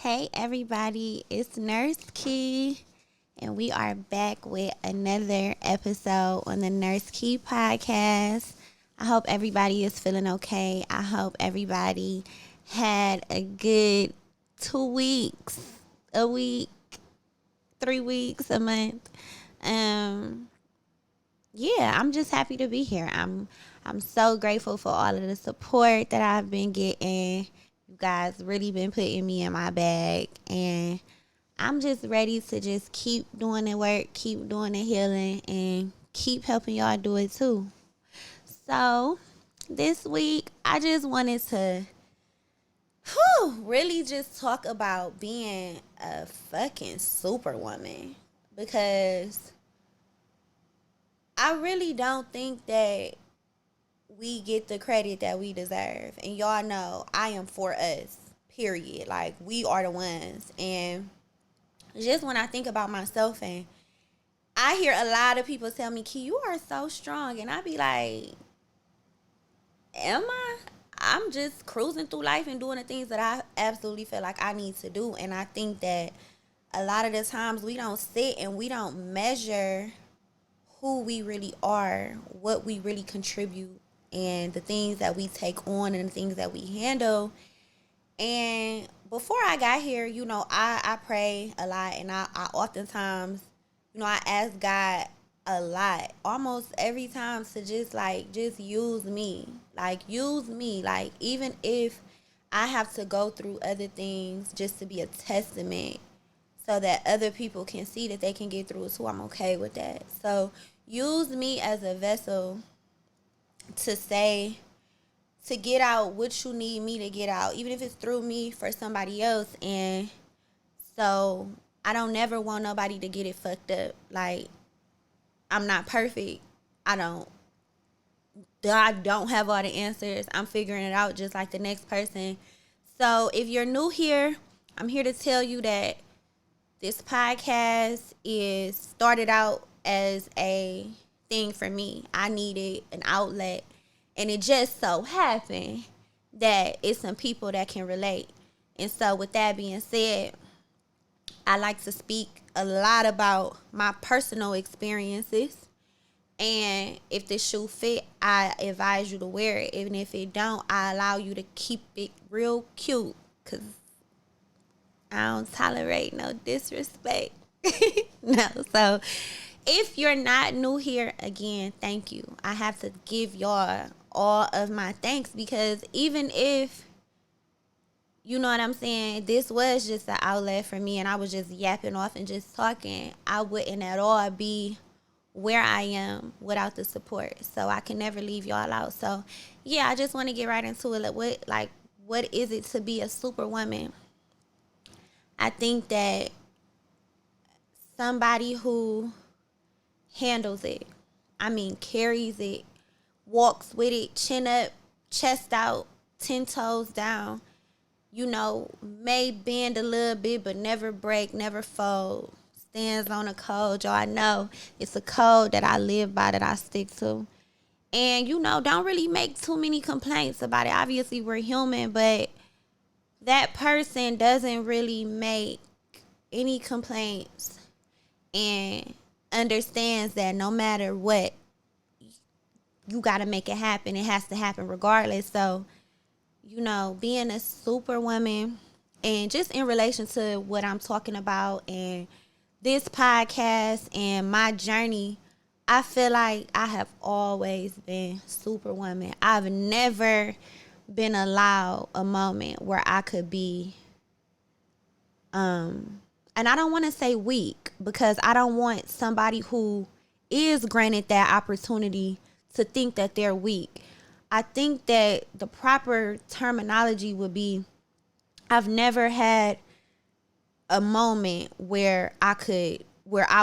Hey everybody, it's Nurse Key, and we are back with another episode on the Nurse Key podcast. I hope everybody is feeling okay. I hope everybody had a good 2 weeks, a week, 3 weeks, a month. Um, yeah, I'm just happy to be here. I'm so grateful for all of the support that I've been getting. You guys really been putting me in my bag, and I'm just ready to just keep doing the work, keep doing the healing, and keep helping y'all do it too. So this week I just wanted to really just talk about being a fucking superwoman, because I really don't think that we get the credit that we deserve. And y'all know I am for us, period. Like, we are the ones. And just when I think about myself, and I hear a lot of people tell me, Key, you are so strong. And I be like, am I? I'm just cruising through life and doing the things that I absolutely feel like I need to do. And I think that a lot of the times we don't sit and we don't measure who we really are, what we really contribute, and the things that we take on and the things that we handle. And before I got here, I pray a lot, and I oftentimes, I ask God a lot, almost every time, to just use me. Use me. Even if I have to go through other things just to be a testament so that other people can see that they can get through it too, I'm okay with that. So use me as a vessel to say, to get out what you need me to get out, even if it's through me for somebody else. And so I don't never want nobody to get it fucked up. Like, I'm not perfect. I don't have all the answers. I'm figuring it out just like the next person. So if you're new here, I'm here to tell you that this podcast is started out as a thing for me. I needed an outlet, and it just so happened that it's some people that can relate. And so with that being said, I like to speak a lot about my personal experiences. And if the shoe fit, I advise you to wear it. Even if it don't, I allow you to keep it real cute, because I don't tolerate no disrespect. No, so if you're not new here, again, thank you. I have to give y'all all of my thanks, because even if, you know what I'm saying, this was just an outlet for me and I was just yapping off and just talking, I wouldn't at all be where I am without the support. So I can never leave y'all out. So yeah, I just want to get right into it. What is it to be a superwoman? I think that somebody who handles it, carries it, walks with it, chin up, chest out, 10 toes down, may bend a little bit but never break, never fold, stands on a code. Y'all, I know it's a code that I live by, that I stick to. And, don't really make too many complaints about it. Obviously, we're human, but that person doesn't really make any complaints and understands that no matter what, you got to make it happen. It has to happen regardless. So, being a superwoman, and just in relation to what I'm talking about and this podcast and my journey, I feel like I have always been superwoman. I've never been allowed a moment where I could be, and I don't want to say weak, because I don't want somebody who is granted that opportunity to think that they're weak. I think that the proper terminology would be, I've never had a moment where I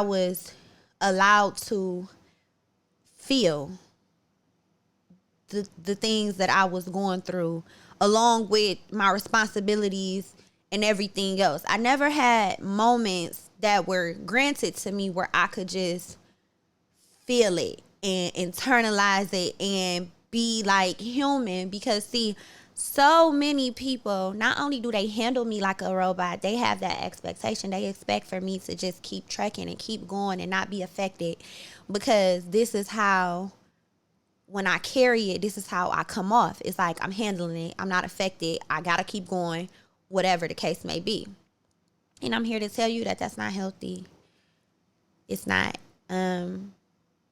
was allowed to feel the things that I was going through, along with my responsibilities and everything else. I never had moments that were granted to me where I could just feel it and internalize it and be like human. Because see, So many people, not only do they handle me like a robot, they have that expectation. They expect for me to just keep trekking and keep going and not be affected, because this is how, when I carry it, this is how I come off. It's like I'm handling it. I'm not affected. I got to keep going, whatever the case may be. And I'm here to tell you that that's not healthy. It's not.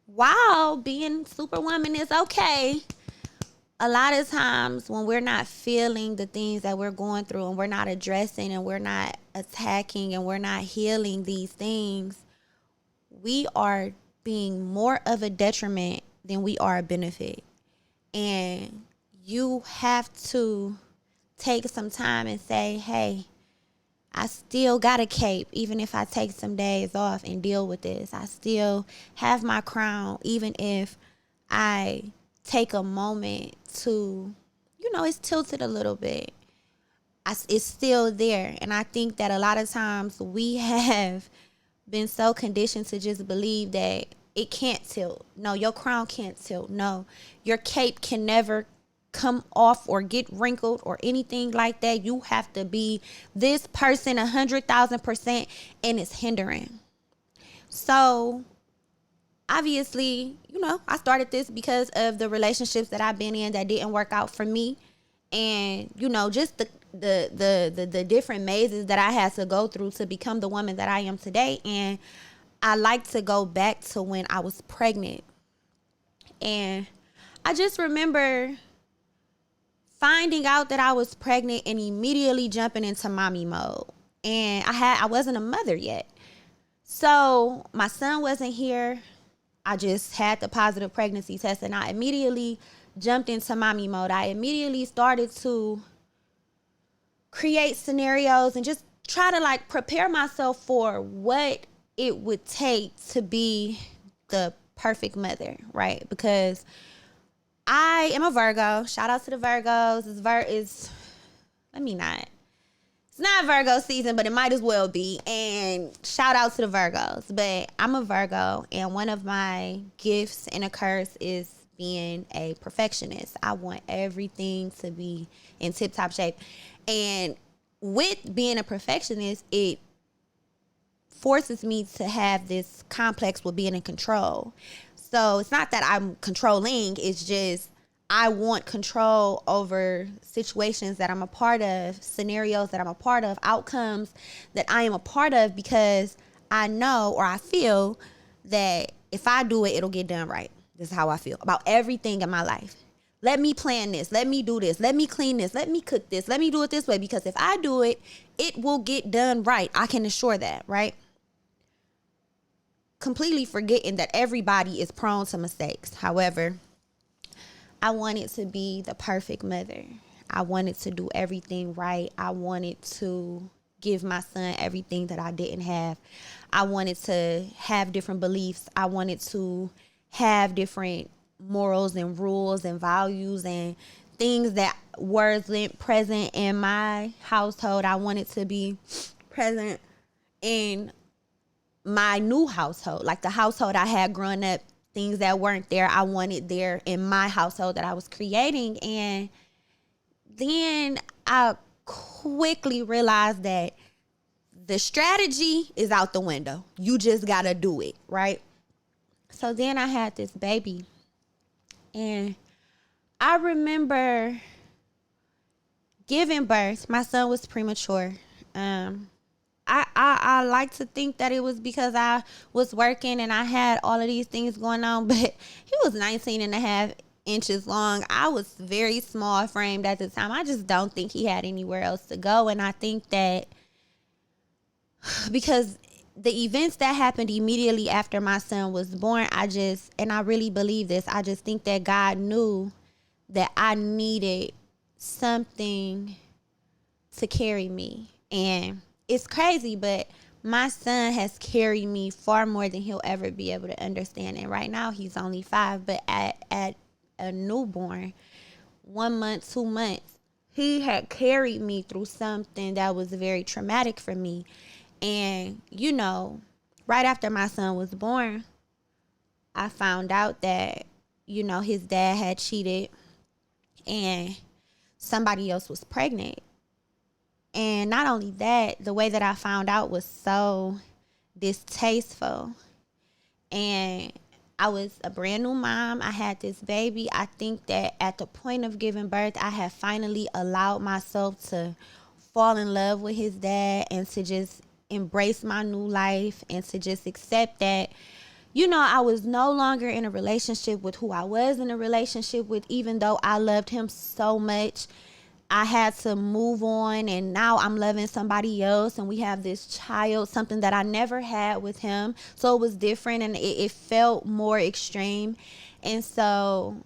While being Superwoman is okay, a lot of times when we're not feeling the things that we're going through, and we're not addressing, and we're not attacking, and we're not healing these things, we are being more of a detriment than we are a benefit. And you have to take some time and say, hey, I still got a cape, even if I take some days off and deal with this. I still have my crown, even if I take a moment to, it's tilted a little bit. It's still there. And I think that a lot of times we have been so conditioned to just believe that it can't tilt. No, your crown can't tilt. No, your cape can never come off or get wrinkled or anything like that. You have to be this person 100,000%, and it's hindering. So obviously, I started this because of the relationships that I've been in that didn't work out for me, and just the different mazes that I had to go through to become the woman that I am today. And I like to go back to when I was pregnant, and I just remember finding out that I was pregnant and immediately jumping into mommy mode. And I wasn't a mother yet. So my son wasn't here. I just had the positive pregnancy test, and I immediately jumped into mommy mode. I immediately started to create scenarios and just try to prepare myself for what it would take to be the perfect mother, right? Because I am a Virgo. Shout out to the Virgos. It's not Virgo season, but it might as well be. And shout out to the Virgos. But I'm a Virgo, and one of my gifts and a curse is being a perfectionist. I want everything to be in tip-top shape. And with being a perfectionist, it forces me to have this complex with being in control. So it's not that I'm controlling, it's just I want control over situations that I'm a part of, scenarios that I'm a part of, outcomes that I am a part of, because I know, or I feel that if I do it, it'll get done right. This is how I feel about everything in my life. Let me plan this. Let me do this. Let me clean this. Let me cook this. Let me do it this way, because if I do it, it will get done right. I can assure that, right? Completely forgetting that everybody is prone to mistakes. However, I wanted to be the perfect mother. I wanted to do everything right. I wanted to give my son everything that I didn't have. I wanted to have different beliefs. I wanted to have different morals and rules and values and things that weren't present in my household. I wanted to be present in my new household, like the household I had growing up. Things that weren't there, I wanted there in my household that I was creating. And then I quickly realized that the strategy is out the window. You just gotta do it, right? So then I had this baby, and I remember giving birth. My son was premature. I like to think that it was because I was working and I had all of these things going on, but he was 19 and a half inches long. I was very small framed at the time. I just don't think he had anywhere else to go. And I think that because the events that happened immediately after my son was born, and I really believe this, I just think that God knew that I needed something to carry me. And it's crazy, but my son has carried me far more than he'll ever be able to understand. And right now he's only 5, but at a newborn, 1 month, 2 months, he had carried me through something that was very traumatic for me. And, right after my son was born, I found out that, his dad had cheated. And somebody else was pregnant. And not only that, the way that I found out was so distasteful. And I was a brand new mom. I had this baby. I think that at the point of giving birth, I had finally allowed myself to fall in love with his dad and to just embrace my new life and to just accept that, I was no longer in a relationship with who I was in a relationship with, even though I loved him so much. I had to move on, and now I'm loving somebody else, and we have this child, something that I never had with him. So it was different, and it felt more extreme. And so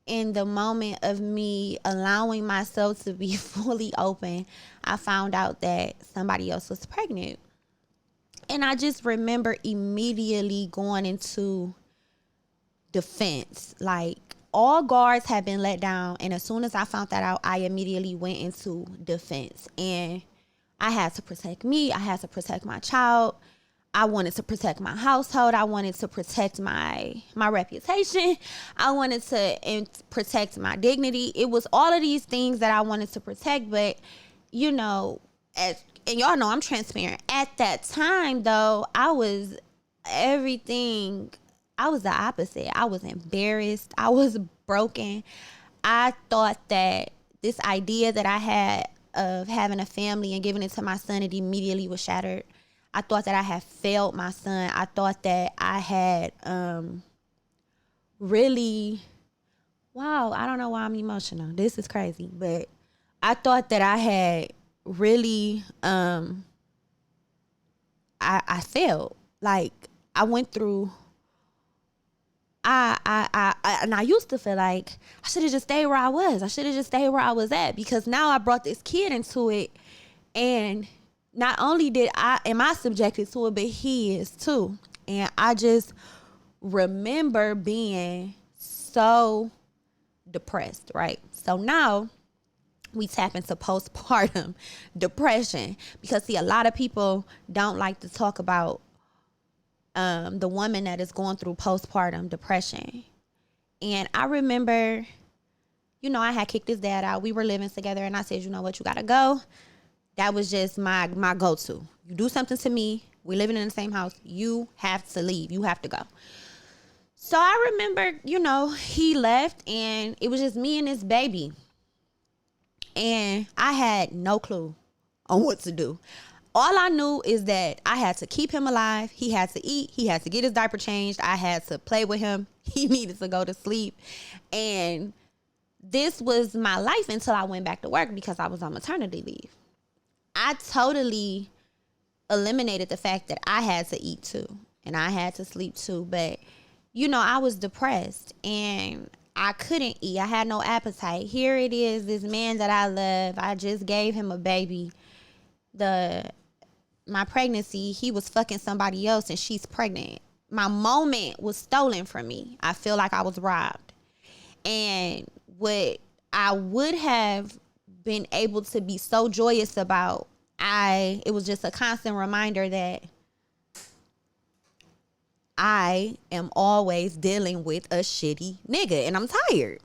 in the moment of me allowing myself to be fully open, I found out that somebody else was pregnant. And I just remember immediately going into defense. Like, all guards had been let down, and as soon as I found that out, I immediately went into defense. And I had to protect me. I had to protect my child. I wanted to protect my household. I wanted to protect my reputation. I wanted to protect my dignity. It was all of these things that I wanted to protect. But, and y'all know I'm transparent. At that time, though, I was everything. I was the opposite. I was embarrassed. I was broken. I thought that this idea that I had of having a family and giving it to my son, it immediately was shattered. I thought that I had failed my son. I thought that I had really, wow, I don't know why I'm emotional. This is crazy. But I thought that I had really, I failed. Like, I went through, and I used to feel like I should have just stayed where I was. I should have just stayed where I was at, because now I brought this kid into it, and not only am I subjected to it, but he is too. And I just remember being so depressed, right? So now we tap into postpartum depression, because see, a lot of people don't like to talk about the woman that is going through postpartum depression. And I remember, I had kicked his dad out. We were living together, and I said, you know what, you gotta go. That was just my go-to. You do something to me, we're living in the same house, you have to leave. You have to go. So I remember, he left, and it was just me and this baby. And I had no clue on what to do. All I knew is that I had to keep him alive. He had to eat. He had to get his diaper changed. I had to play with him. He needed to go to sleep. And this was my life until I went back to work, because I was on maternity leave. I totally eliminated the fact that I had to eat too, and I had to sleep too. But, I was depressed, and I couldn't eat. I had no appetite. Here it is, this man that I love. I just gave him a baby. My pregnancy, he was fucking somebody else, and she's pregnant. My moment was stolen from me. I feel like I was robbed. And what I would have been able to be so joyous about, it was just a constant reminder that I am always dealing with a shitty nigga, and I'm tired.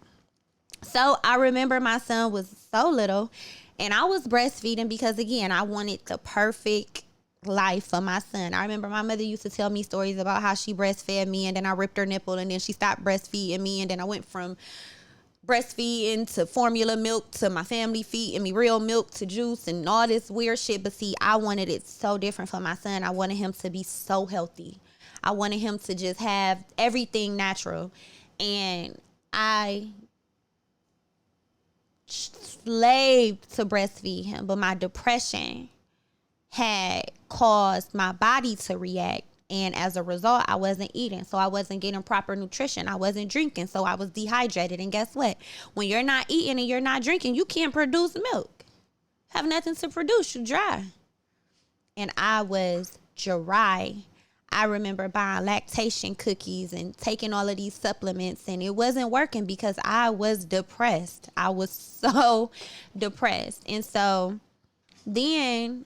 So I remember my son was so little, and I was breastfeeding because, again, I wanted the perfect life for my son. I remember my mother used to tell me stories about how she breastfed me, and then I ripped her nipple, and then she stopped breastfeeding me, and then I went from breastfeeding to formula milk to my family feeding me real milk to juice and all this weird shit. But see, I wanted it so different for my son. I wanted him to be so healthy. I wanted him to just have everything natural. And I slaved to breastfeed him, but my depression had caused my body to react. And as a result, I wasn't eating. So I wasn't getting proper nutrition. I wasn't drinking. So I was dehydrated. And guess what? When you're not eating and you're not drinking, you can't produce milk. Have nothing to produce. You dry. And I was dry. I remember buying lactation cookies and taking all of these supplements, and it wasn't working because I was depressed. I was so depressed. And so then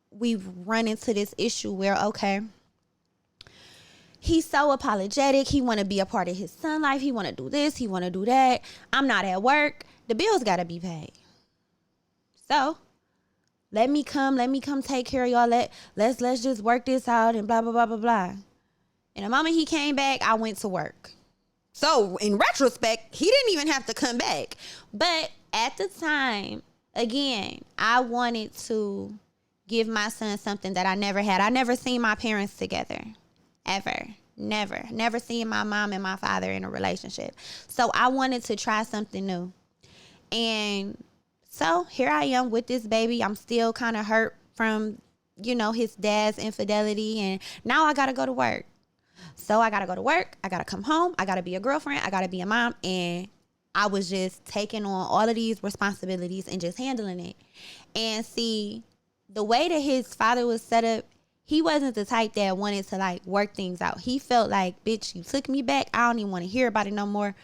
we run into this issue where, okay, He's so apologetic. He want to be a part of his son life. He want to do this. He want to do that. I'm not at work. The bills got to be paid. So let me come take care of y'all. Let's just work this out and blah, blah, blah, blah, blah. And the moment he came back, I went to work. So in retrospect, he didn't even have to come back. But at the time, again, I wanted to give my son something that I never had. I never seen my parents together. Ever. Never seen my mom and my father in a relationship. So I wanted to try something new. And so here I am with this baby. I'm still kind of hurt from, his dad's infidelity. And now I got to go to work. So I got to go to work. I got to come home. I got to be a girlfriend. I got to be a mom. And I was just taking on all of these responsibilities and just handling it. And see, the way that his father was set up, he wasn't the type that wanted to like work things out. He felt like, bitch, you took me back. I don't even want to hear about it no more.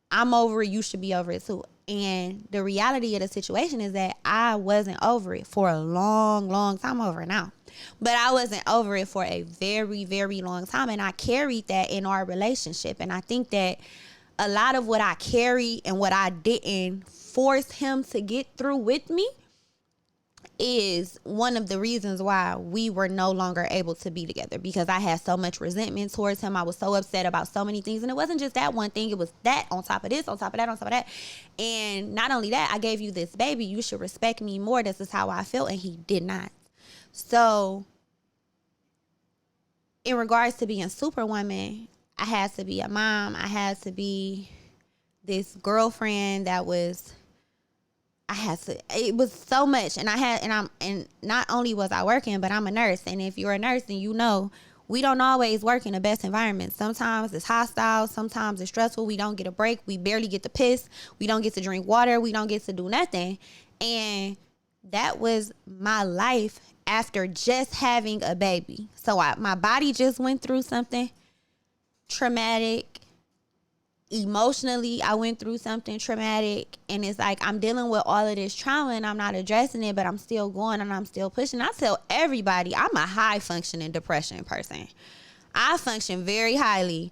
I'm over it. You should be over it too. And the reality of the situation is that I wasn't over it for a long, long time. I'm over it now. But I wasn't over it for a very, very long time. And I carried that in our relationship. And I think that a lot of what I carried and what I didn't force him to get through with me is one of the reasons why we were no longer able to be together, because I had so much resentment towards him. I was so upset about so many things. And it wasn't just that one thing. It was that on top of this, on top of that, on top of that. And not only that, I gave you this baby. You should respect me more. This is how I felt. And he did not. So in regards to being Superwoman, I had to be a mom. I had to be this girlfriend that was, it was so much. And not only was I working, but I'm a nurse. And if you're a nurse, then we don't always work in the best environment. Sometimes it's hostile. Sometimes it's stressful. We don't get a break. We barely get to piss. We don't get to drink water. We don't get to do nothing. And that was my life after just having a baby. So my body just went through something traumatic. Emotionally, I went through something traumatic, and it's like I'm dealing with all of this trauma and I'm not addressing it, but I'm still going and I'm still pushing. I tell everybody I'm a high functioning depression person. I function very highly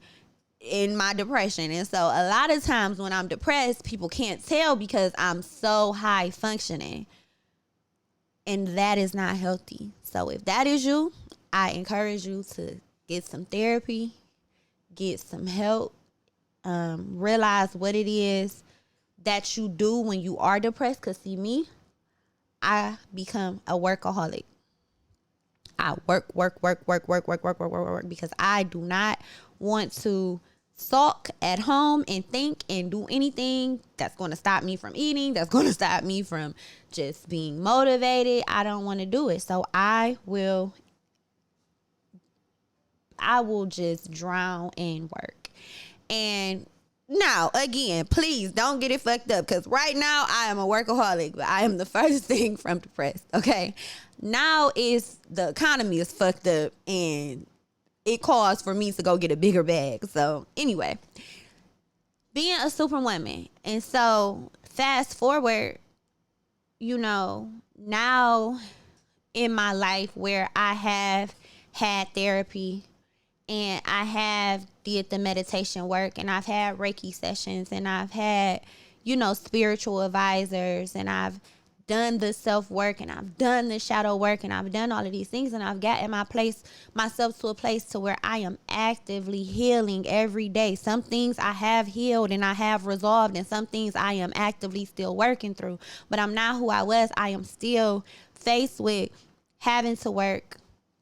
in my depression, and so a lot of times when I'm depressed, people can't tell because I'm so high functioning, and that is not healthy. So if that is you, I encourage you to get some therapy, get some help. Realize what it is that you do when you are depressed. Because see me, I become a workaholic. I work because I do not want to sulk at home and think and do anything that's going to stop me from eating, that's going to stop me from just being motivated. I don't want to do it. So I will just drown in work. And now, again, please don't get it fucked up, because right now I am a workaholic, but I am the first thing from depressed, okay? Now the economy is fucked up and it calls for me to go get a bigger bag. So anyway, being a Superwoman. And so fast forward, now in my life where I have had therapy, and I have did the meditation work, and I've had Reiki sessions, and I've had, spiritual advisors, and I've done the self-work, and I've done the shadow work, and I've done all of these things, and I've gotten myself to a place to where I am actively healing every day. Some things I have healed and I have resolved, and some things I am actively still working through. But I'm not who I was. I am still faced with having to work.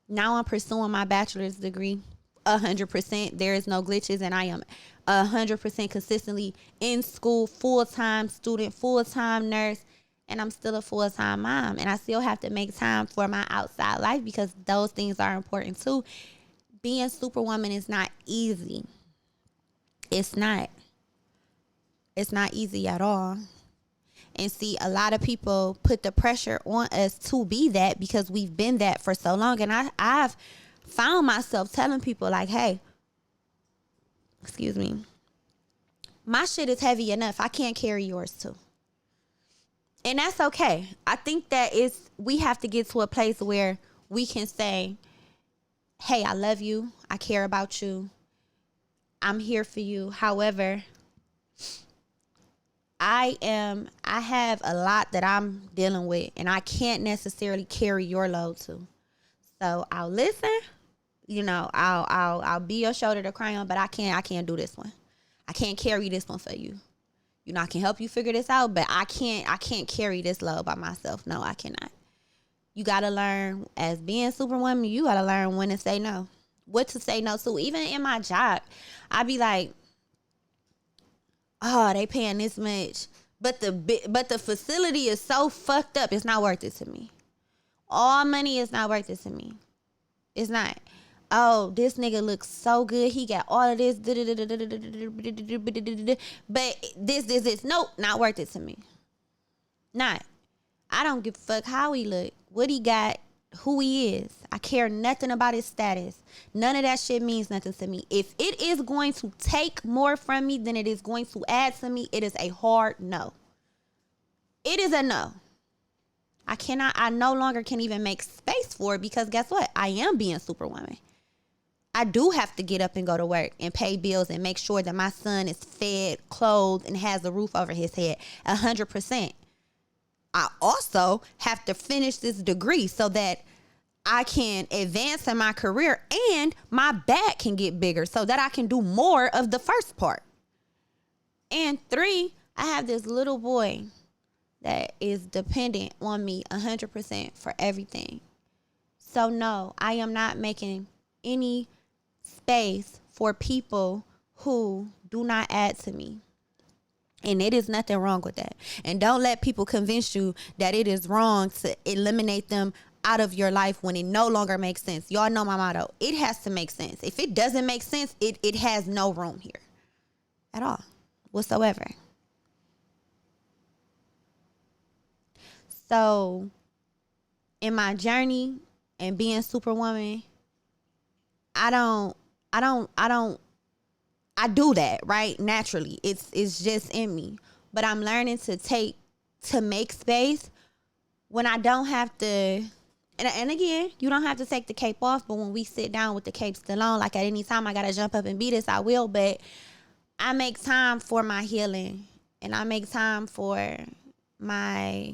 Now I'm pursuing my bachelor's degree. 100%. There is no glitches, and I am 100% consistently in school, full-time student, full-time nurse, and I'm still a full-time mom. And I still have to make time for my outside life because those things are important too. Being Superwoman is not easy. It's not easy at all. And see, a lot of people put the pressure on us to be that because we've been that for so long. And I've found myself telling people like, hey, excuse me, my shit is heavy enough. I can't carry yours too. And that's okay. I think that we have to get to a place where we can say, hey, I love you. I care about you. I'm here for you. However, I have a lot that I'm dealing with and I can't necessarily carry your load to. So I'll listen, I'll be your shoulder to cry on, but I can't do this one. I can't carry this one for you. I can help you figure this out, but I can't carry this load by myself. No, I cannot. You gotta learn, as being Superwoman, you gotta learn when to say no. What to say no to. Even in my job, I be like, oh, they paying this much. But the facility is so fucked up, it's not worth it to me. All money is not worth it to me. It's not. Oh, this nigga looks so good. He got all of this. But this. Nope, not worth it to me. Not. I don't give a fuck how he look, what he got, who he is. I care nothing about his status. None of that shit means nothing to me. If it is going to take more from me than it is going to add to me, it is a hard no. It is a no. I no longer can even make space for it because guess what? I am being Superwoman. I do have to get up and go to work and pay bills and make sure that my son is fed, clothed, and has a roof over his head 100%. I also have to finish this degree so that I can advance in my career and my back can get bigger so that I can do more of the first part. And 3, I have this little boy that is dependent on me 100% for everything. So no, I am not making any space for people who do not add to me. And it is nothing wrong with that. And don't let people convince you that it is wrong to eliminate them out of your life when it no longer makes sense. Y'all know my motto. It has to make sense. If it doesn't make sense, it has no room here at all whatsoever. So in my journey and being Superwoman, I do that, right? Naturally. It's just in me. But I'm learning to make space when I don't have to. And again, you don't have to take the cape off, but when we sit down with the cape still on, like at any time I got to jump up and be this, I will. But I make time for my healing and I make time for my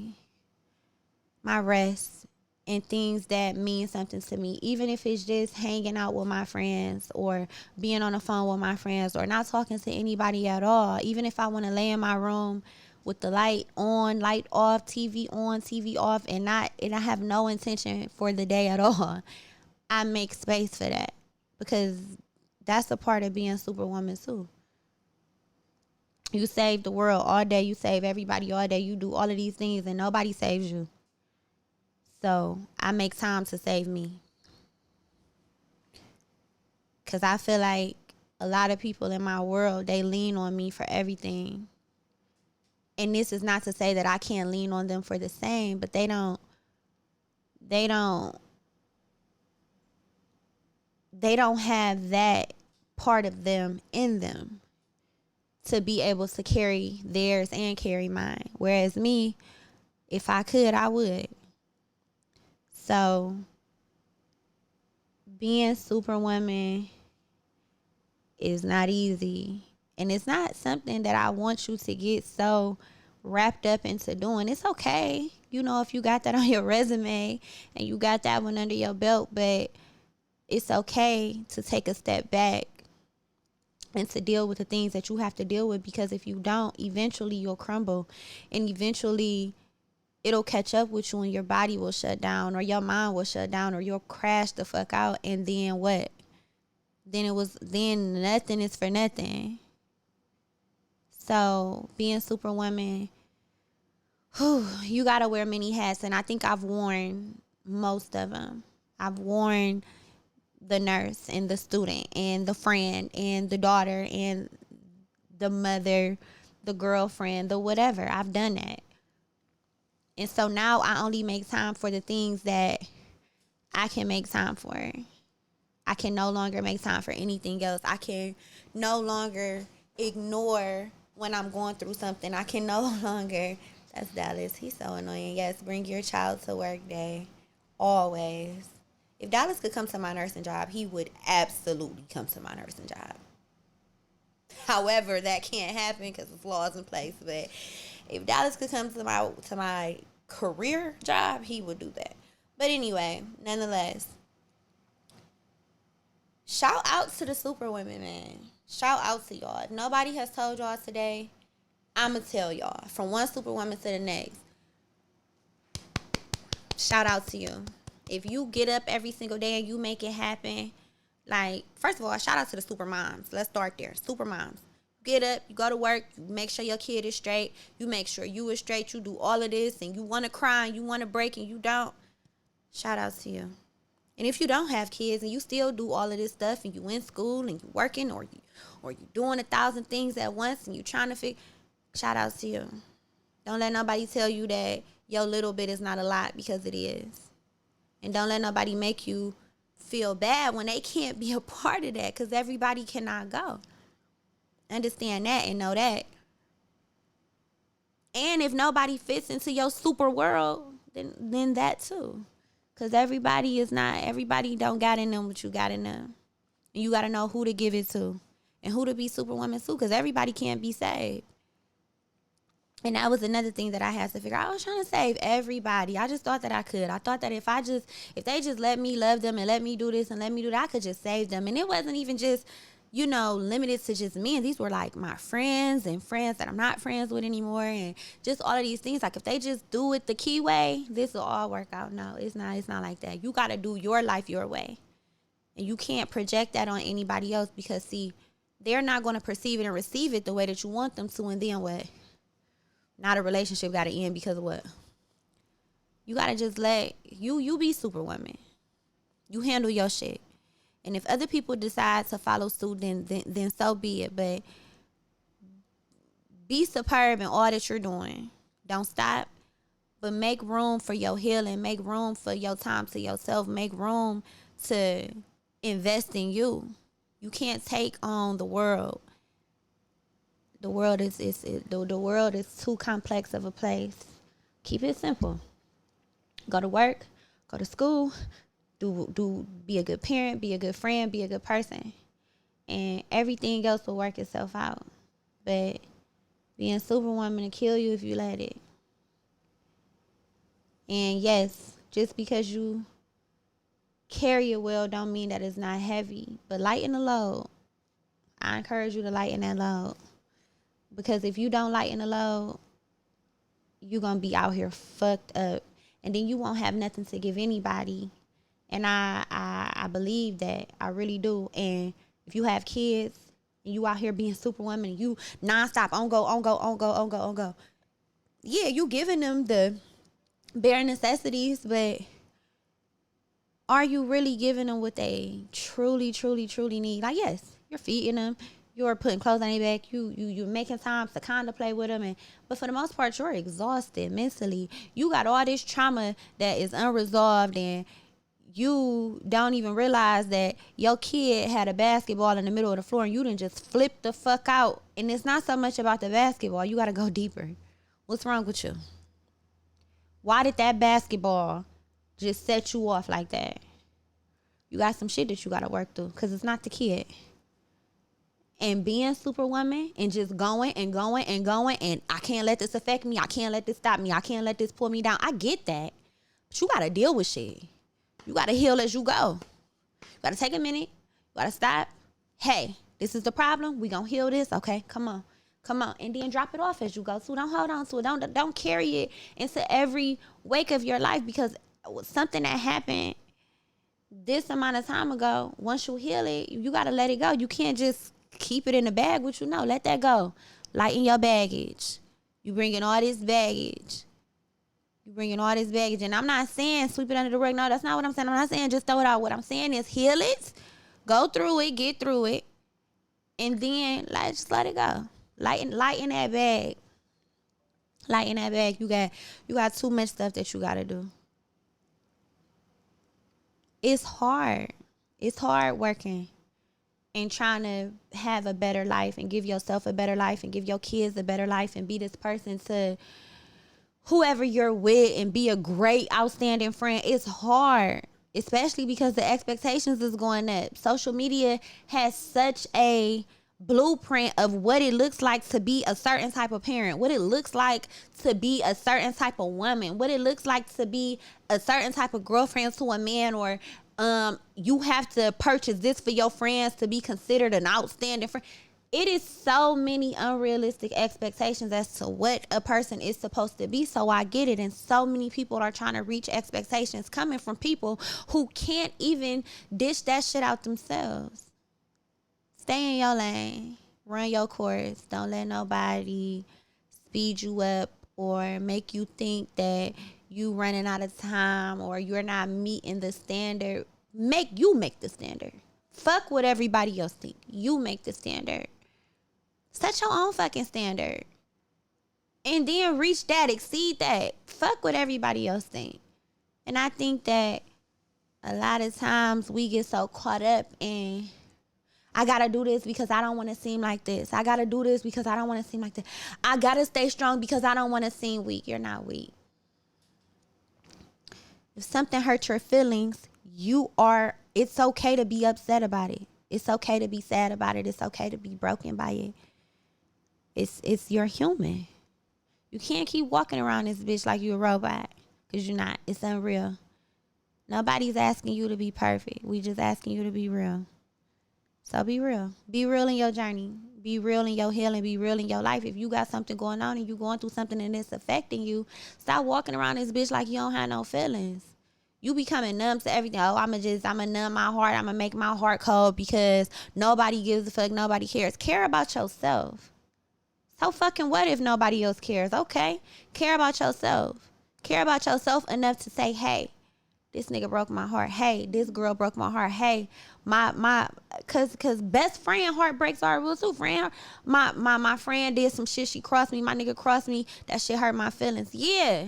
rest and things that mean something to me, even if it's just hanging out with my friends or being on the phone with my friends or not talking to anybody at all. Even if I want to lay in my room with the light on, light off, TV on, TV off, and I have no intention for the day at all, I make space for that because that's a part of being Superwoman too. You save the world all day, you save everybody all day, you do all of these things and nobody saves you. So I make time to save me. Because I feel like a lot of people in my world, they lean on me for everything. And this is not to say that I can't lean on them for the same, but they don't have that part of them in them to be able to carry theirs and carry mine. Whereas me, if I could, I would. So being Superwoman is not easy. And it's not something that I want you to get so wrapped up into doing. It's okay, if you got that on your resume and you got that one under your belt, but it's okay to take a step back and to deal with the things that you have to deal with, because if you don't, eventually you'll crumble and eventually it'll catch up with you and your body will shut down or your mind will shut down or you'll crash the fuck out. And then what? Then nothing is for nothing. So being Superwoman, you got to wear many hats. And I think I've worn most of them. I've worn the nurse and the student and the friend and the daughter and the mother, the girlfriend, the whatever. I've done that. And so now I only make time for the things that I can make time for. I can no longer make time for anything else. I can no longer ignore when I'm going through something. I can no longer. That's Dallas. He's so annoying. Yes, bring your child to work day. Always. If Dallas could come to my nursing job, he would absolutely come to my nursing job. However, that can't happen because of laws in place. But if Dallas could come to my career job, he would do that. But anyway, nonetheless, shout out to the Superwomen, man. Shout out to y'all. If nobody has told y'all today, I'ma tell y'all. From one Superwoman to the next. Shout out to you. If you get up every single day and you make it happen, like, first of all, shout out to the super moms. Let's start there. Super moms. Get up, you go to work, you make sure your kid is straight, you make sure you is straight, you do all of this, and you want to cry and you want to break and you don't. Shout out to you. And if you don't have kids and you still do all of this stuff and you in school and you working or you doing 1,000 things at once and you trying to figure, shout out to you. Don't let nobody tell you that your little bit is not a lot, because it is. And don't let nobody make you feel bad when they can't be a part of that, because everybody cannot go. Understand that and know that. And if nobody fits into your super world, then that too. Because everybody don't got in them what you got in them. And you got to know who to give it to and who to be Superwoman to, because everybody can't be saved. And that was another thing that I had to figure out. I was trying to save everybody. I just thought that I could. I thought that if they just let me love them and let me do this and let me do that, I could just save them. And it wasn't even just, limited to just me. And these were like my friends and friends that I'm not friends with anymore. And just all of these things. Like, if they just do it the key way, this will all work out. No, it's not like that. You got to do your life your way. And you can't project that on anybody else, because, see, they're not going to perceive it and receive it the way that you want them to. And then what? Not a relationship got to end because of what? You got to just let you be Superwoman. You handle your shit. And if other people decide to follow suit, then so be it. But be superb in all that you're doing. Don't stop. But make room for your healing. Make room for your time to yourself. Make room to invest in you. You can't take on the world. The world is too complex of a place. Keep it simple. Go to work, go to school, be a good parent, be a good friend, be a good person. And everything else will work itself out. But being Superwoman will kill you if you let it. And yes, just because you carry it well don't mean that it's not heavy. But lighten the load. I encourage you to lighten that load. Because if you don't lighten the load, you're going to be out here fucked up. And then you won't have nothing to give anybody. And I believe that. I really do. And if you have kids and you out here being Superwoman, and you nonstop on go. Yeah, you giving them the bare necessities, but are you really giving them what they truly need? Like, yes, you're feeding them. You're putting clothes on their back. You're making time to contemplate with them. But for the most part, you're exhausted mentally. You got all this trauma that is unresolved, and you don't even realize that your kid had a basketball in the middle of the floor and you done just flip the fuck out. And it's not so much about the basketball. You got to go deeper. What's wrong with you? Why did that basketball just set you off like that? You got some shit that you got to work through, because it's not the kid. And being Superwoman and just going, and I can't let this affect me. I can't let this stop me. I can't let this pull me down. I get that. But you got to deal with shit. You got to heal as you go. You got to take a minute. You got to stop. Hey, this is the problem. We going to heal this. Okay, come on. And then drop it off as you go. So don't hold on to it. Don't carry it into every wake of your life, because something that happened this amount of time ago, once you heal it, you got to let it go. You can't just keep it in the bag with you. No, let that go. Lighten your baggage. You bringing all this baggage. And I'm not saying sweep it under the rug. No, that's not what I'm saying. I'm not saying just throw it out. What I'm saying is heal it, go through it, get through it, and then just let it go. Lighten that bag. Lighten that bag. You got too much stuff that you got to do. It's hard. It's hard working and trying to have a better life and give yourself a better life and give your kids a better life and be this person to whoever you're with and be a great, outstanding friend. It's hard. especially because the expectations is going up. Social media has such a blueprint of what it looks like to be a certain type of parent, what it looks like to be a certain type of woman, what it looks like to be a certain type of girlfriend to a man, or you have to purchase this for your friends to be considered an outstanding friend. It is so many unrealistic expectations as to what a person is supposed to be. So I get it. And so many people are trying to reach expectations coming from people who can't even dish that shit out themselves. Stay in your lane. Run your course. Don't let nobody speed you up or make you think that you running out of time or you're not meeting the standard. Make the standard. Fuck what everybody else think. You make the standard. Set your own fucking standard. And then reach that, exceed that. Fuck what everybody else think. And I think that a lot of times we get so caught up in, I gotta do this because I don't want to seem like this. I gotta do this because I don't want to seem like this. I gotta stay strong because I don't want to seem weak. You're not weak. If something hurts your feelings, it's okay to be upset about it. It's okay to be sad about it. It's okay to be broken by it. You're human. You can't keep walking around this bitch like you're a robot, because you're not. It's unreal. Nobody's asking you to be perfect. We just asking you to be real. So be real. Be real in your journey. Be real in your healing. Be real in your life. If you got something going on and you going through something and it's affecting you, stop walking around this bitch like you don't have no feelings. You becoming numb to everything. Oh, I'ma numb my heart. I'ma make my heart cold because nobody gives a fuck. Nobody cares. Care about yourself. So fucking what if nobody else cares? Okay. Care about yourself. Care about yourself enough to say, hey, this nigga broke my heart. Hey, this girl broke my heart. Hey, cause best friend heartbreaks are real too. My friend did some shit. She crossed me. My nigga crossed me. That shit hurt my feelings. Yeah.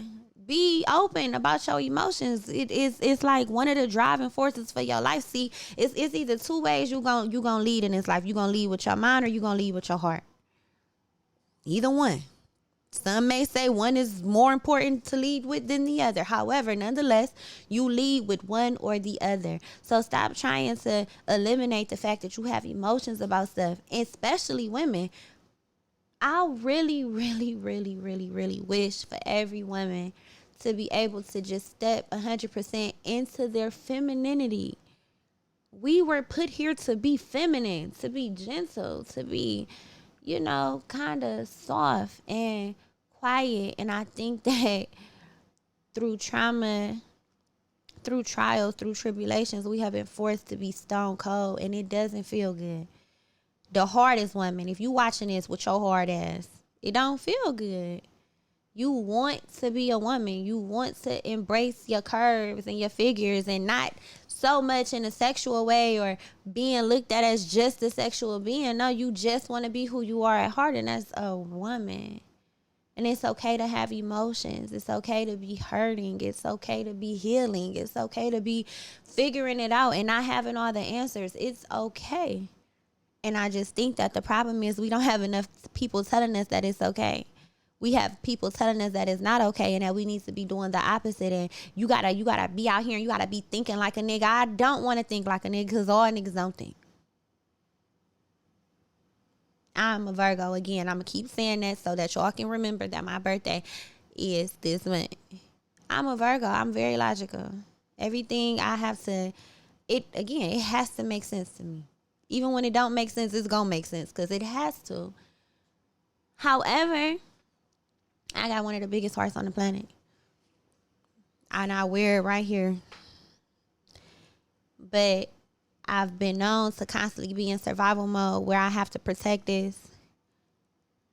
Be open about your emotions. It's like one of the driving forces for your life. See, it's either two ways you gonna lead in this life. You gonna lead with your mind or you gonna lead with your heart. Either one. Some may say one is more important to lead with than the other. However, nonetheless, you lead with one or the other. So stop trying to eliminate the fact that you have emotions about stuff, especially women. I really, really, really, really, really wish for every woman to be able to just step 100% into their femininity. We were put here to be feminine, to be gentle, to be, kind of soft and quiet. And I think that through trauma, through trials, through tribulations, we have been forced to be stone cold, and it doesn't feel good. The hardest woman, if you watching this with your hard ass, it don't feel good. You want to be a woman. You want to embrace your curves and your figures, and not so much in a sexual way or being looked at as just a sexual being. No, you just want to be who you are at heart, and that's a woman. And it's okay to have emotions. It's okay to be hurting. It's okay to be healing. It's okay to be figuring it out and not having all the answers. It's okay. And I just think that the problem is we don't have enough people telling us that it's okay. We have people telling us that it's not okay and that we need to be doing the opposite. And you gotta be out here and you gotta be thinking like a nigga. I don't want to think like a nigga because all niggas don't think. I'm a Virgo. Again, I'm going to keep saying that so that y'all can remember that my birthday is this month. I'm a Virgo. I'm very logical. Everything I have to, it has to make sense to me. Even when it don't make sense, it's going to make sense because it has to. However, I got one of the biggest hearts on the planet. And I wear it right here. But I've been known to constantly be in survival mode where I have to protect this.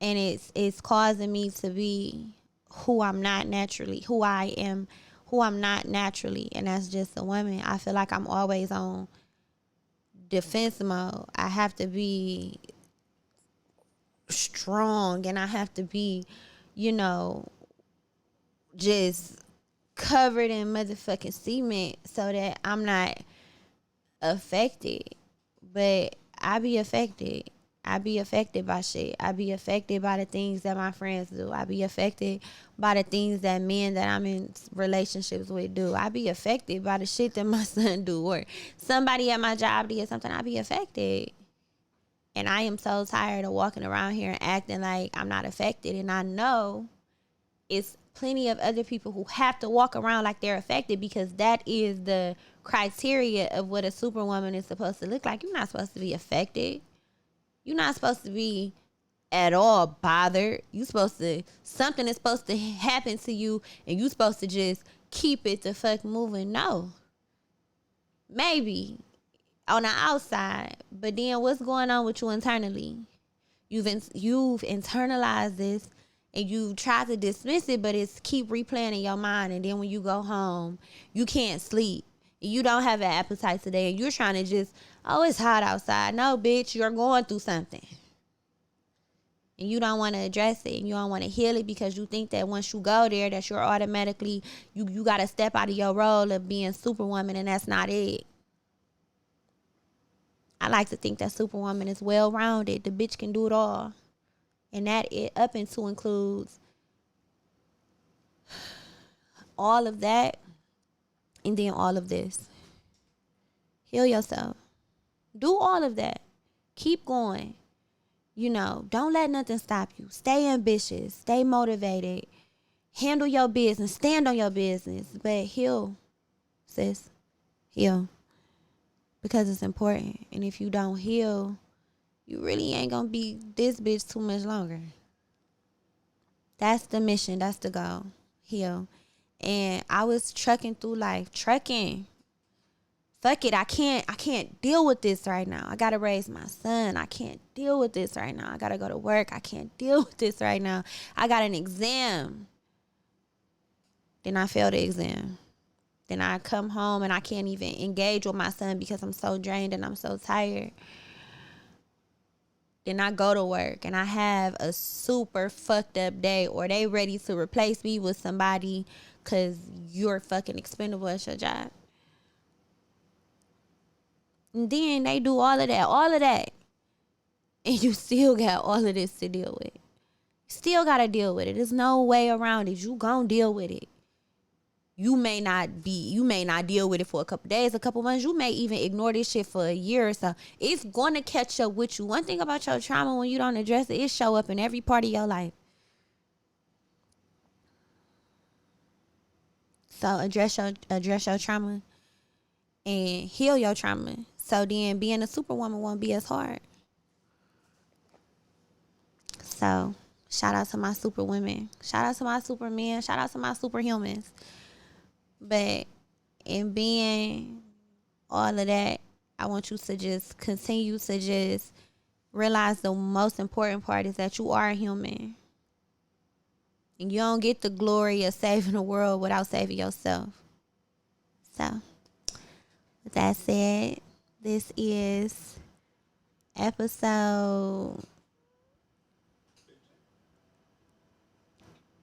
And it's causing me to be who I'm not naturally, who I'm not naturally. And that's just a woman. I feel like I'm always on defense mode. I have to be strong and I have to be, just covered in motherfucking cement so that I'm not affected. But I be affected. I be affected by shit. I be affected by the things that my friends do. I be affected by the things that men that I'm in relationships with do. I be affected by the shit that my son do, or somebody at my job did something. I be affected. And I am so tired of walking around here and acting like I'm not affected. And I know it's plenty of other people who have to walk around like they're affected, because that is the criteria of what a superwoman is supposed to look like. You're not supposed to be affected. You're not supposed to be at all bothered. You supposed to, something is supposed to happen to you and you supposed to just keep it the fuck moving. No. Maybe on the outside, but then what's going on with you internally? You've internalized this and you try to dismiss it, but it's keep replaying in your mind. And then when you go home, you can't sleep. You don't have an appetite today, and you're trying to just, oh, it's hot outside. No, bitch, you're going through something. And you don't want to address it, and you don't want to heal it, because you think that once you go there that you're automatically, you got to step out of your role of being Superwoman, and that's not it. I like to think that Superwoman is well-rounded. The bitch can do it all. And that it up into includes all of that and then all of this. Heal yourself. Do all of that. Keep going. You know, don't let nothing stop you. Stay ambitious. Stay motivated. Handle your business. Stand on your business. But heal, sis. Heal. Because it's important. And if you don't heal, you really ain't gonna be this bitch too much longer. That's the mission. That's the goal. Heal. And I was trucking through life. Trucking. Fuck it. I can't deal with this right now. I gotta raise my son. I can't deal with this right now. I gotta go to work. I can't deal with this right now. I got an exam. Then I fail the exam. Then I come home and I can't even engage with my son because I'm so drained and I'm so tired. Then I go to work and I have a super fucked up day, or they ready to replace me with somebody because you're fucking expendable at your job. And then they do all of that. And you still got all of this to deal with. Still got to deal with it. There's no way around it. You gon' deal with it. You may not deal with it for a couple days, a couple months. You may even ignore this shit for a year or so. It's going to catch up with you. One thing about your trauma, when you don't address it, it show up in every part of your life. So address your trauma and heal your trauma. So then being a superwoman won't be as hard. So shout out to my superwomen. Shout out to my supermen. Shout out to my superhumans. But in being all of that, I want you to just continue to just realize the most important part is that you are a human. And you don't get the glory of saving the world without saving yourself. So, with that said, this is episode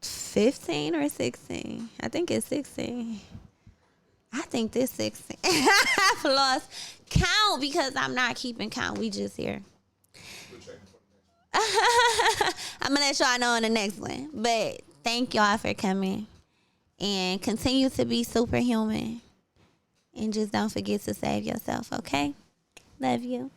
15 or 16. I think it's 16. I think this 16. I've lost count because I'm not keeping count. We just here. I'm going to let y'all know on the next one. But thank y'all for coming. And continue to be superhuman. And just don't forget to save yourself, okay? Love you.